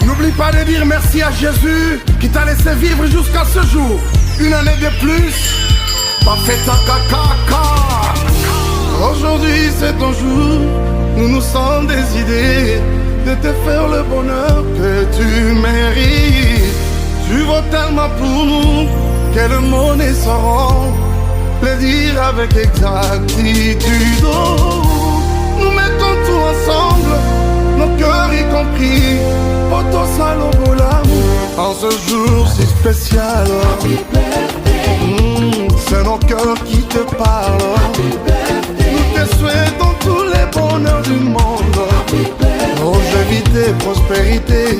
N'oublie pas de dire merci à Jésus qui t'a laissé vivre jusqu'à ce jour. Une année de plus, pas fait ta caca. Aujourd'hui c'est ton jour, nous nous sommes décidés de te faire le bonheur que tu mérites. Tu vaux tellement pour nous que le mot ne sauront le dire avec exactitude. Nous mettons tout ensemble, nos cœurs y compris, pour ton salon en ce jour si spécial. C'est nos cœurs qui te parlent. Nous te souhaitons tous les bonheurs du monde, longévité, prospérité,